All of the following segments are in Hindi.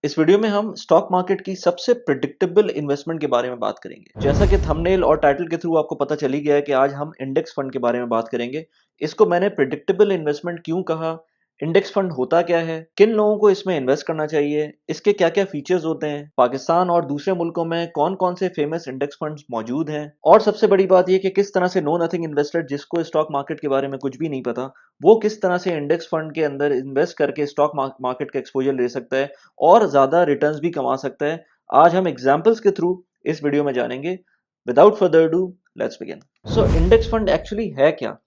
इस वीडियो में हम स्टॉक मार्केट की सबसे प्रिडिक्टेबल इन्वेस्टमेंट के बारे में बात करेंगे। जैसा कि थंबनेल और टाइटल के थ्रू आपको पता चल ही गया है कि आज हम इंडेक्स फंड के बारे में बात करेंगे। इसको मैंने प्रिडिक्टेबल इन्वेस्टमेंट क्यों कहा, इंडेक्स फंड होता क्या है, किन लोगों को इसमें इन्वेस्ट करना चाहिए, इसके क्या क्या फीचर्स होते हैं, पाकिस्तान और दूसरे मुल्कों में कौन कौन से फेमस इंडेक्स फंड्स मौजूद हैं, और सबसे बड़ी बात यह कि किस तरह से नो नथिंग इन्वेस्टर जिसको स्टॉक मार्केट के बारे में कुछ भी नहीं पता, वो किस तरह से इंडेक्स फंड के अंदर इन्वेस्ट करके स्टॉक मार्केट का एक्सपोजर ले सकता है और ज़्यादा रिटर्न्स भी कमा सकता है। आज हम एग्जाम्पल्स के थ्रू इस वीडियो में जानेंगे। Without further do, let's begin. So index fund actually है क्या?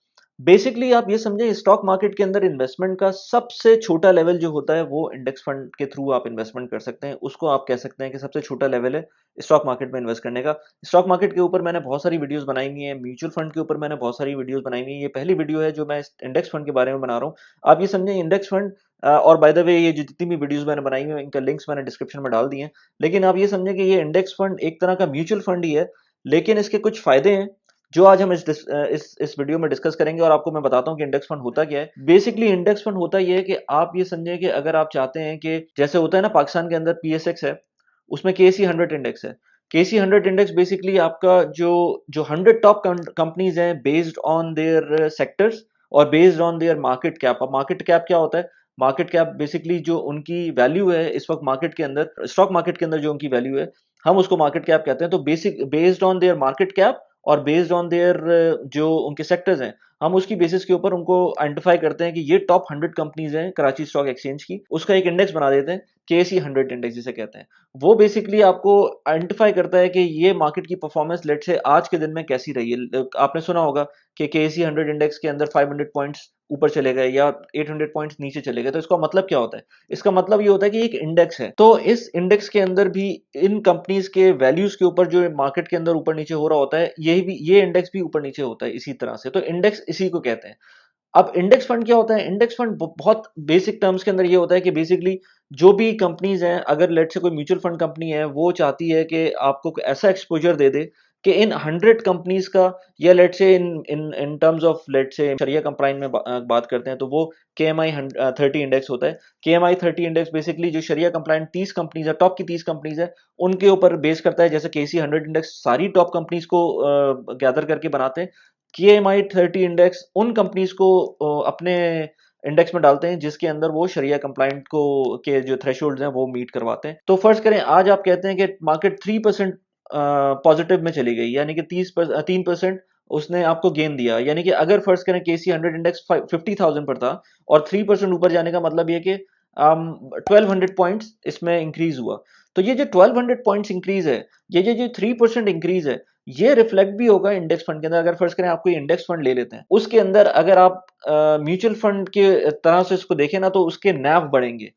बेसिकली आप ये समझें, स्टॉक मार्केट के अंदर इन्वेस्टमेंट का सबसे छोटा लेवल जो होता है वो इंडेक्स फंड के थ्रू आप इन्वेस्टमेंट कर सकते हैं। उसको आप कह सकते हैं कि सबसे छोटा लेवल है स्टॉक मार्केट में इन्वेस्ट करने का। स्टॉक मार्केट के ऊपर मैंने बहुत सारी वीडियोस बनाई हुई हैं, म्यूचुअल फंड के ऊपर मैंने बहुत सारी वीडियोस बनाई हुई हैं। ये पहली वीडियो है जो मैं इंडेक्स फंड के बारे में बना रहा हूँ। आप ये समझें इंडेक्स फंड, और बाय द वे ये जो जितनी भी वीडियोस मैंने बनाई हुई हैं इनका लिंक्स मैंने डिस्क्रिप्शन में डाल दिए हैं। लेकिन आप ये समझें कि ये इंडेक्स फंड एक तरह का म्यूचुअल फंड ही है, लेकिन इसके कुछ फायदे हैं जो आज हम इस वीडियो में डिस्कस करेंगे, और आपको मैं बताता हूँ कि इंडेक्स फंड होता क्या है। बेसिकली इंडेक्स फंड होता ये है कि आप ये समझें कि अगर आप चाहते हैं कि जैसे होता है ना, पाकिस्तान के अंदर पीएसएक्स है, उसमें केसी 100 इंडेक्स है। केसी 100 इंडेक्स बेसिकली आपका जो जो 100 टॉप कंपनीज हैं बेस्ड ऑन देयर सेक्टर्स और based on their market cap. अब मार्केट कैप क्या होता है? मार्केट कैप बेसिकली जो उनकी वैल्यू है इस वक्त मार्केट के अंदर, स्टॉक मार्केट के अंदर जो उनकी वैल्यू है, हम उसको मार्केट कैप कहते हैं। तो basic based on their market cap और बेस्ड ऑन देयर जो उनके सेक्टर्स हैं, हम उसकी बेसिस के ऊपर उनको आइडेंटिफाई करते हैं कि ये टॉप 100 कंपनीज हैं कराची स्टॉक एक्सचेंज की, उसका एक इंडेक्स बना देते हैं, केसी 100 इंडेक्स जिसे कहते हैं। वो बेसिकली आपको आइडेंटिफाई करता है कि ये मार्केट की परफॉर्मेंस लेट से आज के दिन में कैसी रही है। आपने सुना होगा कि केसी 100 इंडेक्स के अंदर 500 पॉइंट्स ऊपर चले गए या 800 पॉइंट्स नीचे चले गए। तो इसका मतलब क्या होता है? इसका मतलब ये होता है कि एक इंडेक्स है, तो इस इंडेक्स के अंदर भी इन कंपनीज के वैल्यूज के ऊपर जो मार्केट के अंदर ऊपर नीचे हो रहा होता है, यही भी ये इंडेक्स भी ऊपर नीचे होता है इसी तरह से। तो इंडेक्स इसी को कहते हैं। अब इंडेक्स फंड क्या होता है? इंडेक्स फंड बहुत बेसिक टर्म्स के अंदर ये होता है कि बेसिकली जो भी कंपनीज हैं, अगर लेट से कोई म्यूचुअल फंड कंपनी है, वो चाहती है कि आपको कोई ऐसा एक्सपोजर दे दे कि इन 100 कंपनीज का, या लेट से इन इन इन टर्म्स ऑफ लेट से शरिया कंप्लाइंट में बात करते हैं तो वो के एम आई 30 इंडेक्स होता है। के एम आई 30 इंडेक्स बेसिकली जो शरिया कंप्लाइंट 30 कंपनीज है, टॉप की 30 कंपनीज है, उनके ऊपर बेस करता है। जैसे केसी 100 इंडेक्स सारी टॉप कंपनीज को गैदर करके बनाते हैं, KMI 30 इंडेक्स उन कंपनीज को अपने इंडेक्स में डालते हैं जिसके अंदर वो शरिया कंप्लाइंट को के जो थ्रेशोल्ड्स हैं वो मीट करवाते हैं। तो फर्ज करें आज आप कहते हैं कि मार्केट 3% पॉजिटिव में चली गई, यानी कि 3% उसने आपको गेन दिया। यानी कि अगर फर्ज करें केसी 100 इंडेक्स 50,000 पर था और 3% ऊपर जाने का मतलब ये कि 1200 पॉइंट्स इसमें इंक्रीज हुआ। तो ये जो 1200 पॉइंट्स इंक्रीज है, ये जो 3% इंक्रीज है, ये रिफ्लेक्ट भी होगा इंडेक्स फंड के अंदर। अगर फर्ज करें आप कोई इंडेक्स फंड ले लेते हैं, उसके अंदर अगर आप म्यूचुअल फंड के तरह से इसको देखें ना, तो उसके नैव बढ़ेंगे,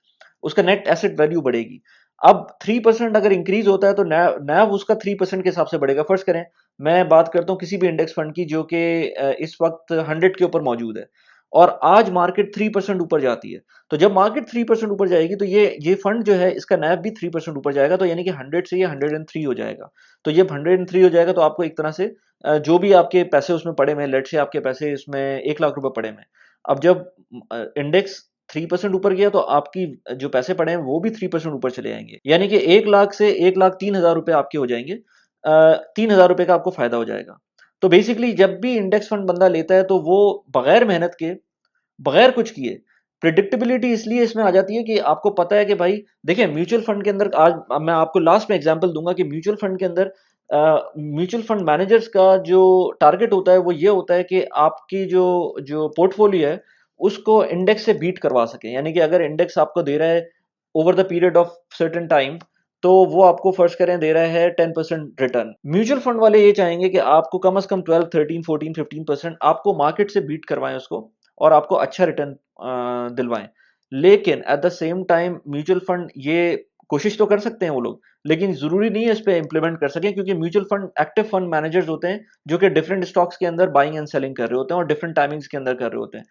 उसका नेट एसेट वैल्यू बढ़ेगी। अब 3% अगर इंक्रीज होता है तो नैव उसका 3% के हिसाब से बढ़ेगा। फर्ज करें मैं बात करता हूँ किसी भी इंडेक्स फंड की जो कि इस वक्त 100 के ऊपर मौजूद है, और आज मार्केट 3% ऊपर जाती है। तो जब मार्केट 3% ऊपर जाएगी तो ये फंड जो है इसका नैव भी 3% ऊपर जाएगा। तो यानी कि 100 से ये 103 हो जाएगा। तो जब 103 हो जाएगा तो आपको एक तरह से जो भी आपके पैसे उसमें पड़े हुए, लेट से आपके पैसे इसमें 1 लाख रुपए पड़े हुए हैं, अब जब इंडेक्स 3% ऊपर गया तो आपकी जो पैसे पड़े हैं वो भी 3% ऊपर चले जाएंगे। यानी कि 1 लाख से 1,03,000 रुपए आपके हो जाएंगे। 3,000 रुपए का आपको फायदा हो जाएगा। तो बेसिकली जब भी इंडेक्स फंड बंदा लेता है तो वो बगैर मेहनत के, बगैर कुछ किए, प्रिडिक्टेबिलिटी इसलिए इसमें आ जाती है कि आपको पता है कि भाई देखिए, म्यूचुअल फंड के अंदर आज अब मैं आपको लास्ट में एग्जांपल दूंगा कि म्यूचुअल फंड के अंदर म्यूचुअल फंड मैनेजर्स का जो टारगेट होता है वो ये होता है कि आपकी जो जो पोर्टफोलियो है उसको इंडेक्स से बीट करवा सके। यानी कि अगर इंडेक्स आपको दे रहा है over the period of certain time, तो वो आपको फर्ज करें दे रहा है 10% रिटर्न। म्यूचुअल फंड वाले ये चाहेंगे कि आपको कम से कम 12, 13, 14, 15% आपको मार्केट से बीट करवाएं उसको, और आपको अच्छा रिटर्न दिलवाएं। लेकिन at the same time mutual fund ये कोशिश तो कर सकते हैं वो लोग, लेकिन जरूरी नहीं है इस पे इंप्लीमेंट कर सकें, क्योंकि mutual fund active fund managers होते हैं जो कि डिफरेंट स्टॉक्स के अंदर बाइंग एंड सेलिंग कर रहे होते हैं और डिफरेंट टाइमिंग्स के अंदर कर रहे होते हैं।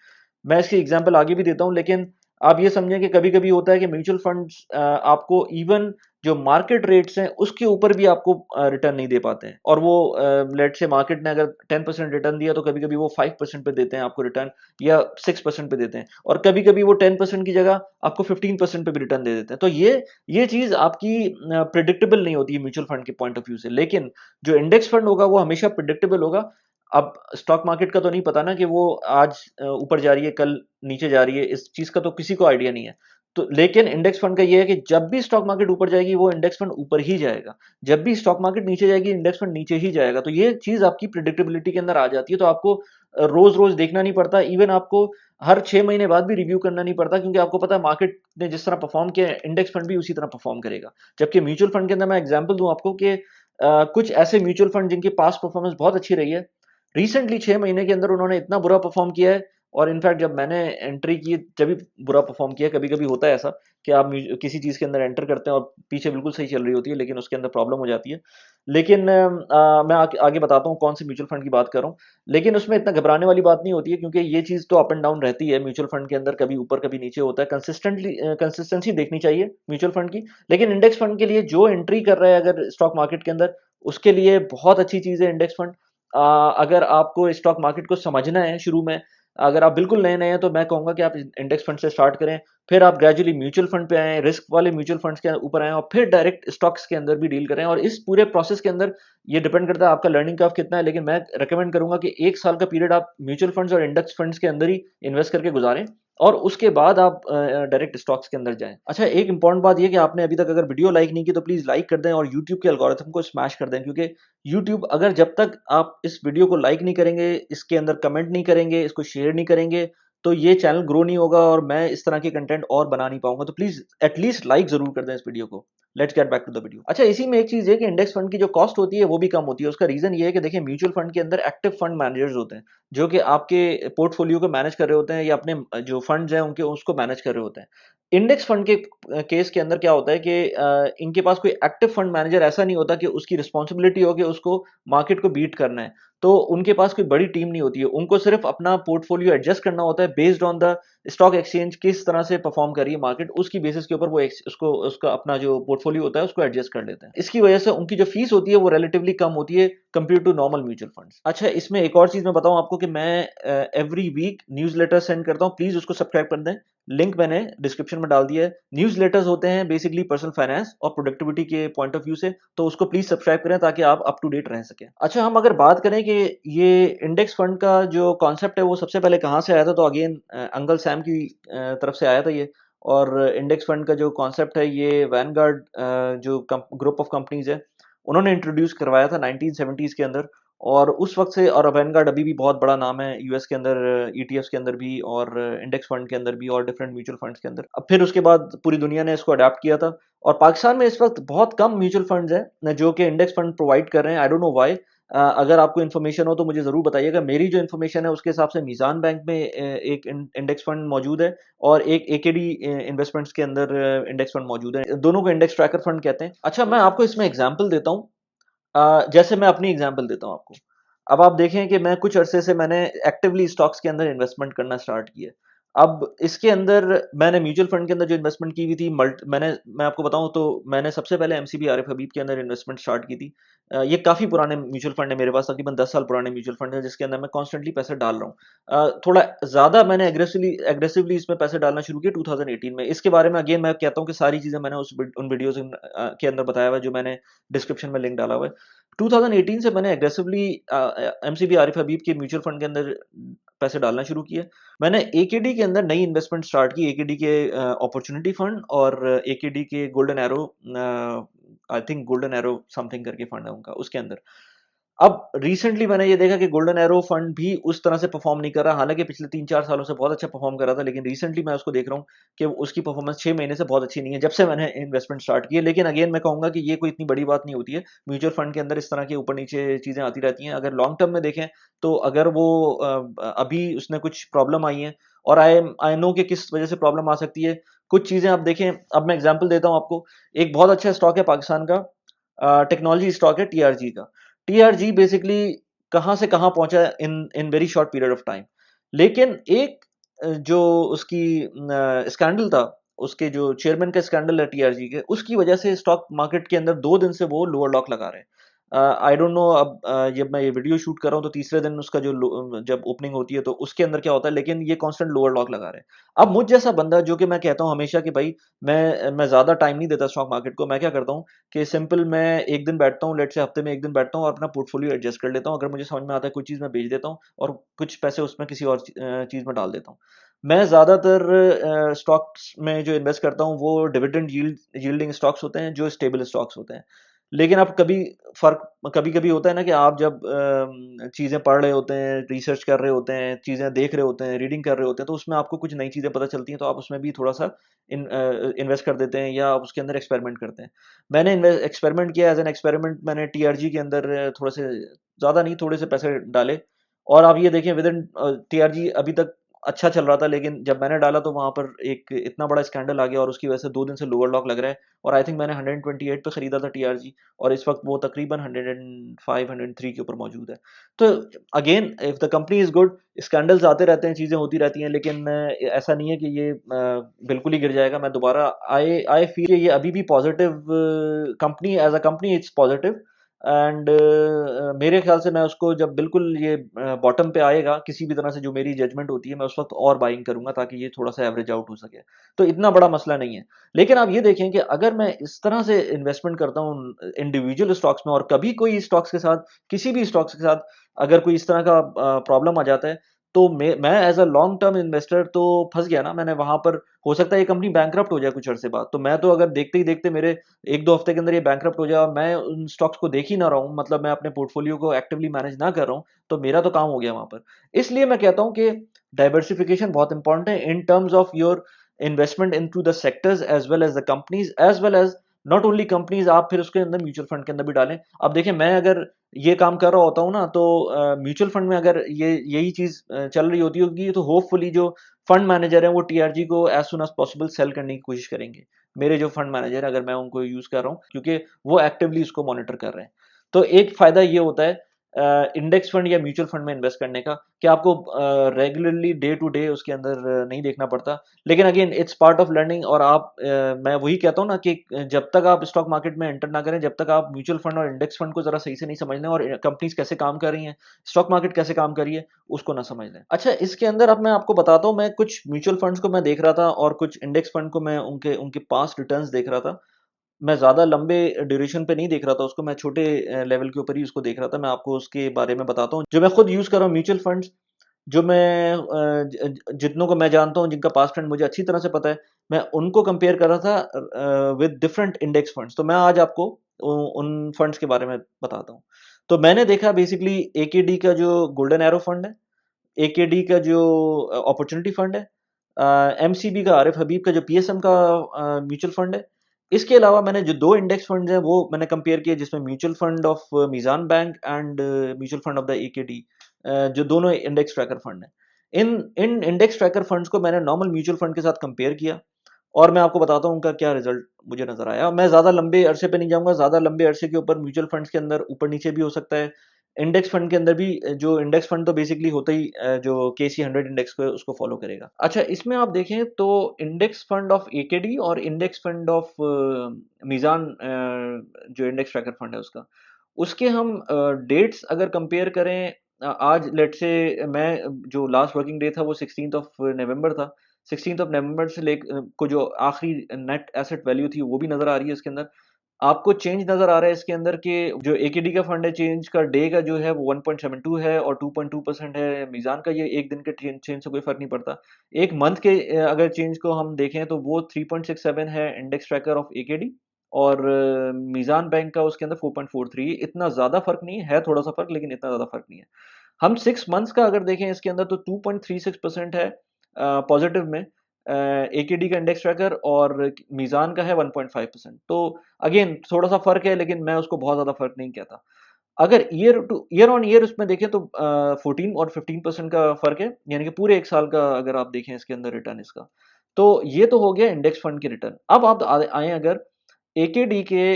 मैं इसकी एग्जांपल आगे भी देता हूं, लेकिन आप ये समझें कि कभी-कभी होता है कि म्यूचुअल फंड्स आपको इवन जो मार्केट रेट्स हैं उसके ऊपर भी आपको रिटर्न नहीं दे पाते हैं, और वो लेट्स से मार्केट ने अगर 10% रिटर्न दिया तो कभी-कभी वो 5% पे देते हैं आपको रिटर्न, या 6% पे देते हैं, और कभी-कभी वो 10% की जगह आपको 15% पे भी रिटर्न दे देते हैं। तो ये चीज़ आपकी प्रेडिक्टेबल नहीं होती है म्यूचुअल फंड के पॉइंट ऑफ व्यू से। लेकिन जो इंडेक्स फंड होगा वो हमेशा प्रेडिक्टेबल होगा। अब स्टॉक मार्केट का तो नहीं पता ना कि वो आज ऊपर जा रही है, कल नीचे जा रही है, इस चीज़ का तो किसी को आइडिया नहीं है। तो लेकिन इंडेक्स फंड का ये है कि जब भी स्टॉक मार्केट ऊपर जाएगी वो इंडेक्स फंड ऊपर ही जाएगा, जब भी स्टॉक मार्केट नीचे जाएगी इंडेक्स फंड नीचे ही जाएगा। तो ये चीज़ आपकी प्रेडिक्टेबिलिटी के अंदर आ जाती है, तो आपको रोज़-रोज़ देखना नहीं पड़ता, इवन आपको हर 6 महीने बाद भी रिव्यू करना नहीं पड़ता, क्योंकि आपको पता है मार्केट ने जिस तरह परफ़ॉर्म किया है, इंडेक्स फंड भी उसी तरह परफ़ॉर्म करेगा। जबकि म्यूचुअल फंड के अंदर मैं एग्ज़ाम्पल दूँ आपको कि कुछ ऐसे म्यूचुअल फंड जिनकी पास्ट परफ़ॉर्मेंस बहुत अच्छी रही है, रिसेंटली 6 महीने के अंदर उन्होंने इतना बुरा परफ़ॉर्म किया है, और इनफैक्ट जब मैंने एंट्री की जब भी बुरा परफ़ॉर्म किया। कभी-कभी होता है ऐसा कि आप किसी चीज़ के अंदर एंटर करते हैं और पीछे बिल्कुल सही चल रही होती है, लेकिन उसके अंदर प्रॉब्लम हो जाती है। लेकिन मैं आगे बताता हूँ कौन से म्यूचुअल फंड की बात कर रहा हूँ। लेकिन उसमें इतना घबराने वाली बात नहीं होती है, क्योंकि ये चीज़ तो अप एंड डाउन रहती है म्यूचुअल फंड के अंदर, कभी ऊपर कभी नीचे होता है। कंसिस्टेंसी देखनी चाहिए म्यूचुअल फंड की। लेकिन इंडेक्स फंड के लिए जो एंट्री कर रहा है अगर स्टॉक मार्केट के अंदर, उसके लिए बहुत अच्छी चीज़ है इंडेक्स फंड। अगर आपको स्टॉक मार्केट को समझना है शुरू में, अगर आप बिल्कुल नए-नए हैं, तो मैं कहूँगा कि आप इंडेक्स फंड से स्टार्ट करें, फिर आप ग्रेजुअली म्यूचुअल फंड पे आएँ, रिस्क वाले म्यूचुअल फंड्स के ऊपर आएँ, और फिर डायरेक्ट स्टॉक्स के अंदर भी डील करें। और इस पूरे प्रोसेस के अंदर ये डिपेंड करता है आपका लर्निंग कर्व कितना है, लेकिन मैं रिकमेंड करूँगा कि 1 साल का पीरियड आप म्यूचुअल फंड्स और इंडेक्स फंड्स के अंदर ही इन्वेस्ट करके गुज़ारें, और उसके बाद आप डायरेक्ट स्टॉक्स के अंदर जाएँ। अच्छा, एक इम्पोर्टेंट बात ये कि आपने अभी तक अगर वीडियो लाइक नहीं की तो प्लीज़ लाइक कर दें, और यूट्यूब के एल्गोरिथम को स्मैश कर दें, क्योंकि यूट्यूब अगर जब तक आप इस वीडियो को लाइक नहीं करेंगे, इसके अंदर कमेंट नहीं करेंगे, इसको शेयर नहीं करेंगे, तो ये चैनल ग्रो नहीं होगा और मैं इस तरह के कंटेंट और बना नहीं पाऊँगा। तो प्लीज़ एटलीस्ट लाइक ज़रूर कर दें इस वीडियो को। Let's get back to the video. अच्छा, इसी में एक चीज़ है कि इंडेक्स फंड की जो कॉस्ट होती है वो भी कम होती है। उसका रीज़न ये है कि देखिए म्यूचुअल फंड के अंदर एक्टिव फंड मैनेजर्स होते हैं, जो कि आपके पोर्टफोलियो को मैनेज कर रहे होते हैं, या अपने जो फंड्स हैं उनके उसको मैनेज कर रहे होते हैं। इंडेक्स फंड के केस के अंदर क्या होता है कि इनके पास कोई एक्टिव फंड मैनेजर ऐसा नहीं होता कि उसकी रिस्पॉन्सिबिलिटी हो कि उसको मार्केट को बीट करना है। तो उनके पास कोई बड़ी टीम नहीं होती है। उनको सिर्फ़ अपना पोर्टफोलियो एडजस्ट करना होता है based on the stock exchange किस तरह से परफ़ॉर्म कर रही है मार्केट, उसकी बेसिस के ऊपर वो उसको उसका अपना जो पोर्टफोलियो होता है उसको एडजस्ट कर लेते हैं। इसकी वजह से उनकी जो फ़ीस होती है वो रिलेटिवली कम होती है compare to normal mutual funds. अच्छा, इसमें एक और चीज़ मैं बताऊँ आपको कि मैं एवरी वीक न्यूज़लेटर सेंड करता हूँ, प्लीज़ उसको सब्सक्राइब कर दें। लिंक मैंने डिस्क्रिप्शन में डाल दिया है। न्यूज़लेटर्स होते हैं बेसिकली पर्सनल फाइनेंस और प्रोडक्टिविटी के पॉइंट ऑफ व्यू से, तो उसको प्लीज़ सब्सक्राइब करें ताकि आप अप टू डेट रह सकें। अच्छा, हम अगर बात करें कि ये इंडेक्स फंड का जो कॉन्सेप्ट है वो सबसे पहले कहाँ से आया था, तो अगेन अंकल सैम की तरफ से आया था ये। और इंडेक्स फंड का जो कॉन्सेप्ट है ये वैनगार्ड जो ग्रुप ऑफ कंपनीज है, उन्होंने इंट्रोड्यूस करवाया था 1970s के अंदर। और उस वक्त से, और वैनगार्ड अभी भी बहुत बड़ा नाम है यूएस के अंदर, ईटीएफ्स के अंदर भी, और इंडेक्स फंड के अंदर भी, और डिफरेंट म्यूचुअल फंड्स के अंदर। अब फिर उसके बाद पूरी दुनिया ने इसको अडॉप्ट किया था, और पाकिस्तान में इस वक्त बहुत कम म्यूचुअल फंड्स हैं जो कि इंडेक्स फंड प्रोवाइड कर रहे हैं। I don't know why. अगर आपको इन्फॉर्मेशन हो तो मुझे ज़रूर बताइएगा। मेरी जो इन्फॉर्मेशन है उसके हिसाब से मीज़ान बैंक में एक इंडेक्स फंड मौजूद है, और एक एकेडी इन्वेस्टमेंट्स के अंदर इंडेक्स फंड मौजूद है। दोनों को इंडेक्स ट्रैकर फंड कहते हैं। अच्छा, मैं आपको इसमें एग्जांपल देता हूँ। जैसे मैं अपनी एग्जांपल देता हूँ आपको। अब आप देखें कि मैं कुछ अरसे से मैंने एक्टिवली स्टॉक्स के अंदर इन्वेस्टमेंट करना स्टार्ट किया है। अब इसके अंदर मैंने म्यूचुअल फंड के अंदर जो इन्वेस्टमेंट की हुई थी, मैं आपको बताऊं तो मैंने सबसे पहले एमसीबी आरिफ हबीब के अंदर इन्वेस्टमेंट स्टार्ट की थी। ये काफ़ी पुराने म्यूचुअल फंड है मेरे पास, तकरीबन 10 साल पुराने म्यूचुअल फंड है जिसके अंदर मैं कॉन्स्टेंटली पैसे डाल रहा हूँ। थोड़ा ज़्यादा मैंने एग्रेसिवली इसमें पैसे डालना शुरू किया 2018 में। इसके बारे में अगेन मैं कहता हूँ कि सारी चीज़ें मैंने उन वीडियोज़ के अंदर बताया हुआ है, जो मैंने डिस्क्रिप्शन में लिंक डाला हुआ है। 2018 से मैंने एग्रेसिवली एमसीबी आरिफ हबीब के म्यूचुअल फंड के अंदर पैसे डालना शुरू किए। मैंने एकेडी के अंदर नई इन्वेस्टमेंट स्टार्ट की, एकेडी के अपॉर्चुनिटी फंड, और एकेडी के golden arrow, I think golden arrow something करके फंड है उनका, उसके अंदर। अब रिसेंटली मैंने ये देखा कि गोल्डन एरो फंड भी उस तरह से परफॉर्म नहीं कर रहा, हालांकि पिछले 3-4 सालों से बहुत अच्छा परफॉर्म कर रहा था, लेकिन रिसेंटली मैं उसको देख रहा हूँ कि उसकी परफॉर्मेंस 6 महीने से बहुत अच्छी नहीं है जब से मैंने इन्वेस्टमेंट स्टार्ट की है। लेकिन अगेन मैं कहूंगा कि ये कोई इतनी बड़ी बात नहीं होती है। म्यूचुअल फंड के अंदर इस तरह के ऊपर नीचे चीजें आती रहती हैं। अगर लॉन्ग टर्म में देखें तो अगर वो अभी उसने कुछ प्रॉब्लम आई है, और आई आई नो कि किस वजह से प्रॉब्लम आ सकती है। कुछ चीजें आप देखें, अब मैं एग्जाम्पल देता हूँ आपको। एक बहुत अच्छा स्टॉक है पाकिस्तान का, टेक्नोलॉजी स्टॉक है टीआरजी का। टीआरजी बेसिकली कहाँ से कहाँ पहुंचा in in very short period of time. लेकिन एक जो उसकी स्कैंडल था, उसके जो चेयरमैन का स्कैंडल है टीआरजी के, उसकी वजह से स्टॉक मार्केट के अंदर 2 दिन से वो लोअर लॉक लगा रहे हैं। आई डोंट नो अब जब मैं ये वीडियो शूट कर रहा हूँ तो तीसरे दिन उसका जो जब ओपनिंग होती है तो उसके अंदर क्या होता है, लेकिन ये कांस्टेंट लोअर लॉक लगा रहे हैं। अब मुझ जैसा बंदा जो कि मैं कहता हूँ हमेशा कि भाई मैं ज़्यादा टाइम नहीं देता स्टॉक मार्केट को, मैं क्या करता हूँ कि सिंपल मैं एक दिन बैठता हूँ, लेट से हफ्ते में एक दिन बैठता हूँ और अपना पोर्टफोलियो एडजस्ट कर लेता हूँ। अगर मुझे समझ में आता है कोई चीज़ मैं बेच देता हूँ और कुछ पैसे उसमें किसी और चीज़ में डाल देता हूँ। मैं ज़्यादातर स्टॉक्स में जो इन्वेस्ट करता हूँ वो डिविडेंड यील्डिंग स्टॉक्स होते हैं, जो स्टेबल स्टॉक्स होते हैं। लेकिन अब कभी-कभी होता है ना कि आप जब चीज़ें पढ़ रहे होते हैं, रिसर्च कर रहे होते हैं, चीज़ें देख रहे होते हैं, रीडिंग कर रहे होते हैं, तो उसमें आपको कुछ नई चीज़ें पता चलती हैं, तो आप उसमें भी थोड़ा-सा इन्वेस्ट कर देते हैं या आप उसके अंदर एक्सपेरिमेंट करते हैं। मैंने एक्सपेरिमेंट किया, एज़ एन एक्सपेरिमेंट मैंने टीआरजी के अंदर थोड़े से ज़्यादा नहीं, थोड़े से पैसे डाले और आप ये देखें विदिन टीआरजी अभी तक अच्छा चल रहा था, लेकिन जब मैंने डाला तो वहाँ पर एक इतना बड़ा स्कैंडल आ गया और उसकी वजह से 2 दिन से लोअर लॉक लग रहा है और आई थिंक मैंने 128 पे खरीदा था टीआरजी और इस वक्त वो तकरीबन 105 103 के ऊपर मौजूद है। तो again if the company is good, scandals आते रहते हैं, चीजें होती रहती हैं, लेकिन ऐसा नहीं है कि ये बिल्कुल ही गिर जाएगा। मैं दोबारा आई आई फील ये अभी भी positive company, as a company it's positive and मेरे ख्याल से मैं उसको जब बिल्कुल ये बॉटम पे आएगा किसी भी तरह से, जो मेरी जजमेंट होती है, मैं उस वक्त और बाइंग करूंगा ताकि ये थोड़ा सा एवरेज आउट हो सके। तो इतना बड़ा मसला नहीं है। लेकिन आप ये देखें कि अगर मैं इस तरह से इन्वेस्टमेंट करता हूँ इंडिविजुअल स्टॉक्स में और कभी कोई स्टॉक्स के साथ, किसी भी स्टॉक्स के साथ अगर कोई इस तरह का प्रॉब्लम आ जाता है, तो मैं as a long term investor तो फंस गया ना। मैंने वहां पर, हो सकता है ये कंपनी बैंकरप्ट हो जाए कुछ अरसे बाद, तो मैं तो अगर देखते ही देखते मेरे 1-2 हफ्ते के अंदर ये बैंकरप्ट हो जाए और मैं उन स्टॉक्स को देख ही ना रहा हूँ, मतलब मैं अपने पोर्टफोलियो को एक्टिवली मैनेज ना कर रहा हूँ, तो मेरा तो काम हो गया वहां पर। इसलिए मैं कहता हूँ कि डाइवर्सिफिकेशन बहुत इंपॉर्टेंट है in terms of your investment into the sectors as well as the companies, as well as not only companies, आप फिर उसके अंदर म्यूचुअल फंड के अंदर भी डालें। अब देखिए, मैं अगर ये काम कर रहा होता हूँ ना, तो म्यूचुअल फंड में अगर ये यही चीज चल रही होती होगी, तो होपफुली जो फंड मैनेजर है वो टीआरजी को as soon as possible sell करने की कोशिश करेंगे। मेरे जो फंड मैनेजर है, अगर मैं उनको यूज कर रहा हूँ, क्योंकि वो एक्टिवली इसको मॉनिटर कर रहे हैं। तो एक फायदा ये होता है इंडेक्स फंड या म्यूचुअल फंड में इन्वेस्ट करने का, कि आपको रेगुलरली डे टू डे उसके अंदर नहीं देखना पड़ता। लेकिन again it's part of learning. और आप मैं वही कहता हूँ ना कि जब तक आप स्टॉक मार्केट में एंटर ना करें, जब तक आप म्यूचुअल फंड और इंडेक्स फंड को जरा सही से नहीं समझ लें और कंपनीज कैसे काम कर रही हैं, स्टॉक मार्केट कैसे काम कर रही है, उसको ना समझ लें। अच्छा, इसके अंदर अब मैं आपको बताता हूँ, मैं कुछ म्यूचुअल फंड्स को मैं देख रहा था और कुछ इंडेक्स फंड को मैं उनके उनके पास्ट रिटर्न्स देख रहा था। मैं ज़्यादा लंबे ड्यूरेशन पे नहीं देख रहा था उसको, मैं छोटे लेवल के ऊपर ही उसको देख रहा था। मैं आपको उसके बारे में बताता हूँ। जो मैं खुद यूज़ कर रहा हूँ म्यूचुअल फंड्स, जो मैं जितनों को मैं जानता हूँ, जिनका पास्ट ट्रेंड मुझे अच्छी तरह से पता है, मैं उनको कंपेयर कर रहा था विद डिफरेंट इंडेक्स फंड्स। तो मैं आज आपको उन फंड्स के बारे में बताता हूँ। तो मैंने देखा बेसिकली एकेडी का जो गोल्डन एरो फंड है, एकेडी का जो अपॉर्चुनिटी फंड है, एमसीबी का, आरिफ हबीब का जो पीएसएम का म्यूचुअल फंड है। इसके अलावा मैंने जो दो इंडेक्स फंड्स हैं वो मैंने कंपेयर किए, जिसमें mutual fund of Meezan bank and mutual fund of the AKD, जो दोनों इंडेक्स ट्रैकर फंड हैं। इन इन इंडेक्स ट्रैकर फंड्स को मैंने नॉर्मल म्यूचुअल फंड के साथ कंपेयर किया और मैं आपको बताता हूँ उनका क्या रिजल्ट मुझे नजर आया। मैं ज्यादा लंबे अरसे पे नहीं जाऊंगा, ज्यादा लंबे अरसे के ऊपर म्यूचुअल फंड्स के अंदर ऊपर नीचे भी हो सकता है। इंडेक्स फंड के अंदर भी जो इंडेक्स फंड तो बेसिकली होता ही जो केसी 100 इंडेक्स को उसको फॉलो करेगा। अच्छा, इसमें आप देखें तो इंडेक्स फंड ऑफ एकेडी और इंडेक्स फंड ऑफ मीज़ान, जो इंडेक्स ट्रैकर फंड है उसका, उसके हम डेट्स अगर कंपेयर करें, आज लेट से मैं जो लास्ट वर्किंग डे था वो 16 नवंबर था। 16 नवंबर से को जो आखिरी नेट एसेट वैल्यू थी वो भी नजर आ रही है इसके अंदर। आपको चेंज नजर आ रहा है इसके अंदर कि जो एकेडी का फंड है, चेंज का डे का जो है वो 1.72 है और 2.2% है। मीज़ान का ये एक दिन के चेंज से कोई फर्क नहीं पड़ता। एक मंथ के अगर चेंज को हम देखें तो वो 3.67 है इंडेक्स ट्रैकर ऑफ एकेडी, और मीज़ान बैंक का उसके अंदर 4.43। इतना ज़्यादा फर्क नहीं है, थोड़ा सा फर्क, लेकिन इतना ज़्यादा फर्क नहीं है। हम 6 मंथ्स का अगर देखें इसके अंदर तो 2.36% है पॉजिटिव में एकेडी का इंडेक्स ट्रैकर, और मीज़ान का है 1.5%। तो अगेन थोड़ा सा फर्क है, लेकिन मैं उसको बहुत ज़्यादा फर्क नहीं कहता। अगर ईयर ऑन ईयर उसमें देखें तो 14 और 15% का फर्क है, यानी कि पूरे एक साल का अगर आप देखें इसके अंदर रिटर्न इसका। तो ये तो हो गया इंडेक्स फंड के रिटर्न। अब आप आए अगर एकेडी के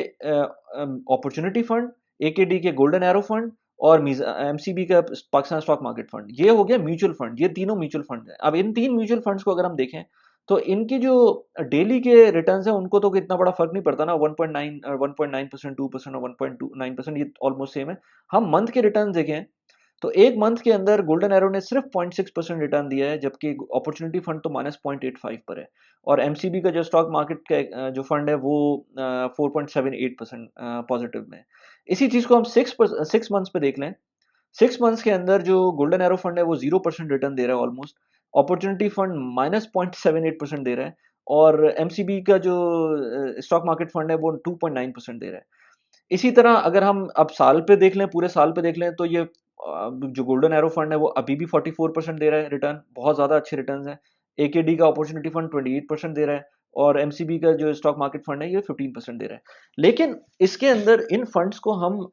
अपॉर्चुनिटी फंड, एकेडी के गोल्डन एरो फंड और एमसीबी का पाकिस्तान स्टॉक मार्केट फंड, ये हो गया म्यूचुअल फंड। ये तीनों म्यूचुअल फंड है। अब इन तीन म्यूचुअल फंड्स को अगर हम देखें तो इनकी जो डेली के रिटर्न्स है उनको तो इतना बड़ा फर्क नहीं पड़ता ना, 1.9 1.9%, 2% और 1.29%, ये ऑलमोस्ट सेम है। हम मंथ के रिटर्न देखें तो एक मंथ के अंदर गोल्डन एरो ने सिर्फ 0.6% रिटर्न दिया है, जबकि अपॉर्चुनिटी फंड तो -0.85 पर है। और एमसीबी का जो स्टॉक मार्केट का जो फंड है वो 4.78% पॉजिटिव में है। इसी चीज को हम 6 मंथ्स पे देख लें। 6 मंथ्स के अंदर जो गोल्डन एरो फंड है वो 0% रिटर्न दे रहा है ऑलमोस्ट। अपॉर्चुनिटी फंड -0.78% दे रहा है। और एमसीबी का जो स्टॉक मार्केट फंड है वो 2.9% दे रहा है। इसी तरह अगर हम अब साल पे देख लें, पूरे साल पे देख लें, तो ये जो गोल्डन एरो फंड है वो अभी भी 44% दे रहा है रिटर्न, बहुत ज्यादा अच्छे रिटर्न है। एकेडी का अपॉर्चुनिटी फंड 28% दे रहा है। और एमसीबी का जो स्टॉक मार्केट फंड है ये 15% दे रहा है। लेकिन इसके अंदर इन फंड्स को हम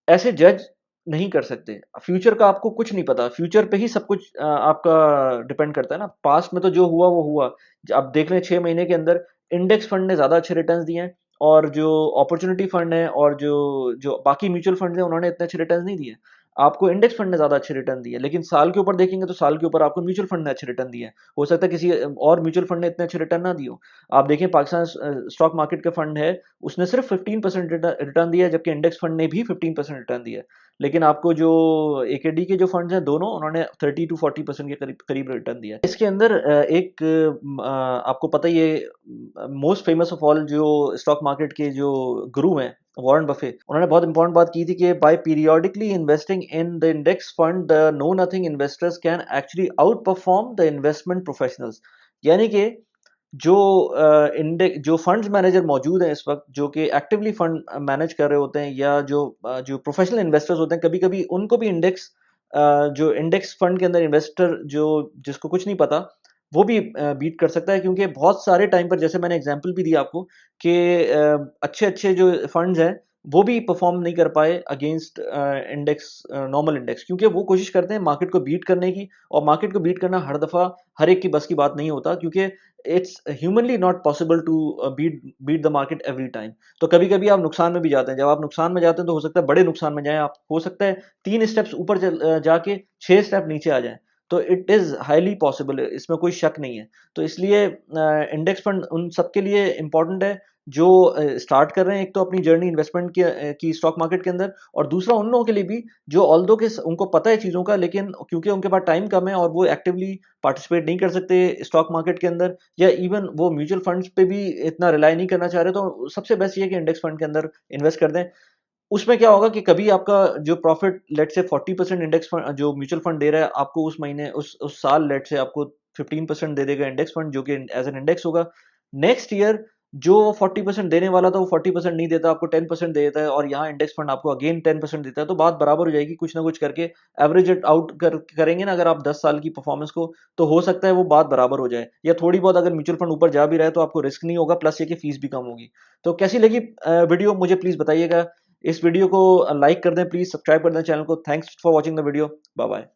ऐसे जज नहीं कर सकते। फ्यूचर का आपको कुछ नहीं पता, फ्यूचर पे ही सब कुछ आपका डिपेंड करता है ना। पास्ट में तो जो हुआ वो हुआ। अब देख लें 6 महीने के अंदर इंडेक्स फंड ने ज्यादा अच्छे रिटर्न्स दिए हैं, और जो अपॉर्चुनिटी फंड है और जो जो बाकी म्यूचुअल फंड है उन्होंने इतने अच्छे रिटर्न्स नहीं दिए। आपको इंडेक्स फंड ने ज्यादा अच्छे रिटर्न दिए, लेकिन साल के ऊपर देखेंगे तो साल के ऊपर आपको म्यूचुअल फंड ने अच्छे रिटर्न दिए। हो सकता है किसी और म्यूचुअल फंड ने इतने अच्छे रिटर्न ना दिए हो। आप देखें पाकिस्तान स्टॉक मार्केट का फंड है, उसने सिर्फ 15% रिटर्न दिया है, जबकि इंडेक्स फंड ने भी 15% रिटर्न दिया है। लेकिन आपको जो एकेडी के जो फंड्स हैं दोनों, उन्होंने 30 to 40% के करीब करीब रिटर्न दिया है। इसके अंदर आपको पता ही है, मोस्ट फेमस ऑफ ऑल जो स्टॉक मार्केट के जो गुरु हैं, वॉरेन बफे, उन्होंने बहुत इंपॉर्टेंट बात की थी कि by periodically investing in the index fund the know nothing investors can actually outperform the investment professionals. यानी कि जो इंडेक्स जो फंड्स मैनेजर मौजूद हैं इस वक्त, जो कि एक्टिवली फंड मैनेज कर रहे होते हैं, या जो प्रोफेशनल इन्वेस्टर्स होते हैं, कभी कभी उनको भी इंडेक्स जो इंडेक्स फंड के अंदर इन्वेस्टर जो जिसको कुछ नहीं पता, वो भी बीट कर सकता है। क्योंकि बहुत सारे टाइम पर, जैसे मैंने एग्जांपल भी दिया आपको, कि अच्छे अच्छे जो फंड्स हैं वो भी परफॉर्म नहीं कर पाए अगेंस्ट इंडेक्स, नॉर्मल इंडेक्स, क्योंकि वो कोशिश करते हैं मार्केट को बीट करने की। और मार्केट को बीट करना हर दफा हर एक की बस की बात नहीं होता, क्योंकि it's humanly not possible to beat the market every time. तो कभी कभी आप नुकसान में भी जाते हैं। जब आप नुकसान में जाते हैं तो हो सकता है बड़े नुकसान में जाएं आप, हो सकता है 3 स्टेप्स ऊपर जाके 6 स्टेप नीचे आ जाएं। तो इट इज हाईली पॉसिबल, इसमें कोई शक नहीं है। तो इसलिए इंडेक्स फंड उन सबके लिए इंपॉर्टेंट है जो स्टार्ट कर रहे हैं, एक तो अपनी जर्नी इन्वेस्टमेंट की स्टॉक मार्केट के अंदर, और दूसरा उन लोगों के लिए भी जो ऑल्दो के उनको पता है चीज़ों का, लेकिन क्योंकि उनके पास टाइम कम है और वो एक्टिवली पार्टिसिपेट नहीं कर सकते स्टॉक मार्केट के अंदर, या इवन वो म्यूचुअल फंड्स पे भी इतना रिलाई नहीं करना चाह रहे, तो सबसे बेस्ट ये है कि इंडेक्स फंड के अंदर इन्वेस्ट कर दें। उसमें क्या होगा कि कभी आपका जो प्रॉफिट लेट से 40% इंडेक्स फंड जो म्यूचुअल फंड दे रहा है आपको, उस महीने उस साल लेट से आपको 15% दे देगा इंडेक्स फंड, जो कि एज एन इंडेक्स होगा। नेक्स्ट ईयर जो 40% देने वाला था वो 40% नहीं देता, आपको 10% दे देता है, और यहाँ इंडेक्स फंड आपको अगेन 10% देता है। तो बात बराबर हो जाएगी, कुछ ना कुछ करके एवरेज इट आउट करेंगे ना अगर आप 10 साल की परफॉर्मेंस को, तो हो सकता है वो बात बराबर हो जाए, या थोड़ी बहुत अगर म्यूचुअल फंड ऊपर जा भी रहा है तो आपको रिस्क नहीं होगा, प्लस ये कि फीस भी कम होगी। तो कैसी लगी वीडियो, मुझे प्लीज बताइएगा। इस वीडियो को लाइक कर दें प्लीज, सब्सक्राइब कर दें चैनल को। Thanks for watching the video. Bye bye.